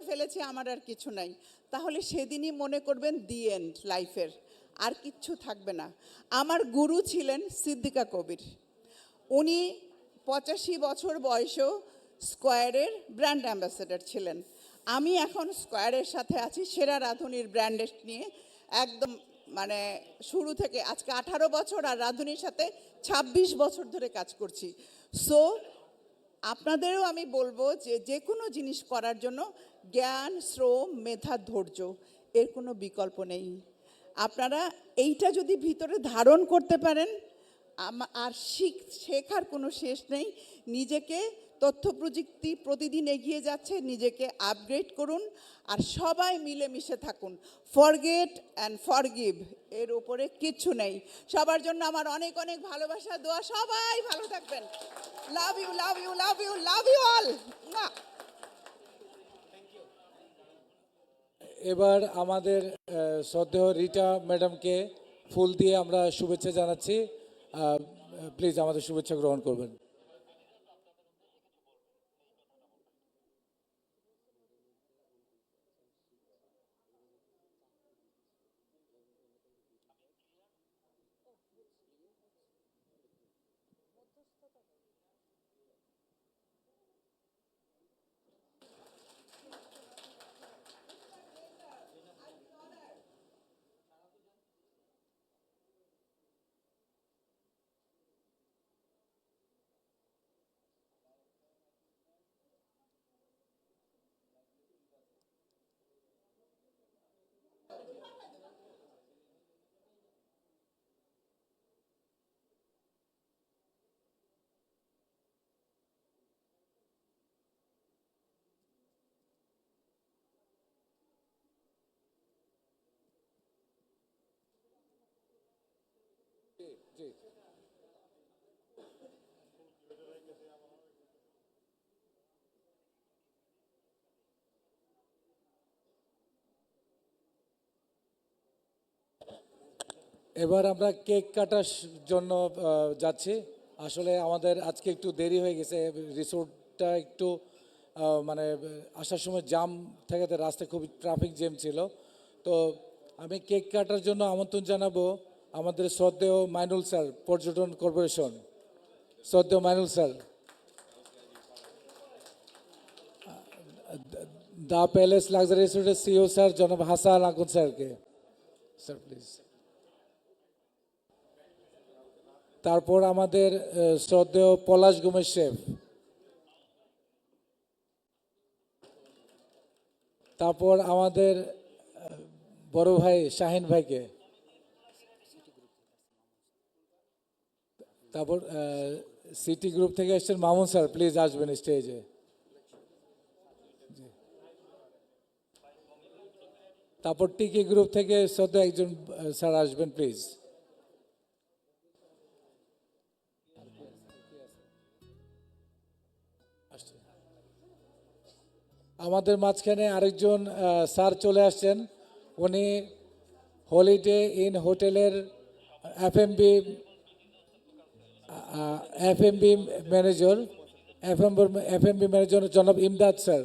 ফেলেছি, আমার আর কিছু নাই, তাহলে সেদিনই মনে করবেন দি এন্ড লাইফের, আর কিচ্ছু থাকবে না। আমার গুরু ছিলেন সিদ্দিকা কবির। উনি 85 বছর বয়সেও স্কোয়ারের ব্র্যান্ড অ্যাম্বাসেডর ছিলেন। আমি এখন স্কোয়ারের সাথে আছি সেরা রাঁধুনির ব্র্যান্ডের নিয়ে, একদম মানে শুরু থেকে আজকে 18 বছর, আর রাঁধুনির সাথে 26 বছর ধরে কাজ করছি। সো আপনাদেরও আমি বলবো যে যে কোনো জিনিস করার জন্য জ্ঞান, শ্রম, মেধা, ধৈর্য, এর কোনো বিকল্প নেই। আপনারা এইটা যদি ভিতরে ধারণ করতে পারেন, আর শেখার কোনো শেষ নেই। নিজেকে, তথ্য প্রযুক্তি প্রতিদিন এগিয়ে যাচ্ছে, নিজেকে আপগ্রেড করুন আর সবাই মিলেমিশে থাকুন। ফরগেট অ্যান্ড ফরগিভ, এর উপরে কিচ্ছু নেই। সবার জন্য আমার অনেক অনেক ভালোবাসা, দোয়া। সবাই ভালো থাকবেন। Love you, love you, love you, love you all. এবার আমাদের শ্রদ্ধেয় রিটা ম্যাডামকে ফুল দিয়ে আমরা শুভেচ্ছা জানাচ্ছি। প্লিজ আমাদের শুভেচ্ছা গ্রহণ করবেন। এবার আমরা কেক কাটার জন্য যাচ্ছি। আসলে আমাদের আজকে একটু দেরি হয়ে গেছে, রিসোর্টটা একটু মানে আসার সময় জাম থাকাতে রাস্তায় খুব ট্রাফিক জ্যাম ছিল। তো আমি কেক কাটার জন্য আমন্ত্রণ জানাবো আমাদের শ্রদ্ধেয় মাইনুল স্যার, পর্যটন কর্পোরেশন। শ্রদ্ধেয় Mainul sir, the palace luxury রিসোর্টের সিও স্যার জনাব হাসান আকুন স্যারকে। Sir please. তারপর আমাদের শ্রদ্ধেয় পলাশ গোমেজ শেফ, তারপর আমাদের বড় ভাই শাহিন ভাইকে, তারপর সিটি গ্রুপ থেকে এসছেন মামুন স্যার, প্লিজ আসবেন স্টেজে। তারপর টিকি গ্রুপ থেকে শ্রদ্ধেয় একজন স্যার আসবেন প্লিজ। আমাদের মাঝখানে আরেকজন স্যার চলে আসছেন, উনি হলিডে ইন হোটেলের এফএমবি ম্যানেজার, এফএমবি ম্যানেজার জনাব ইমদাদ স্যার।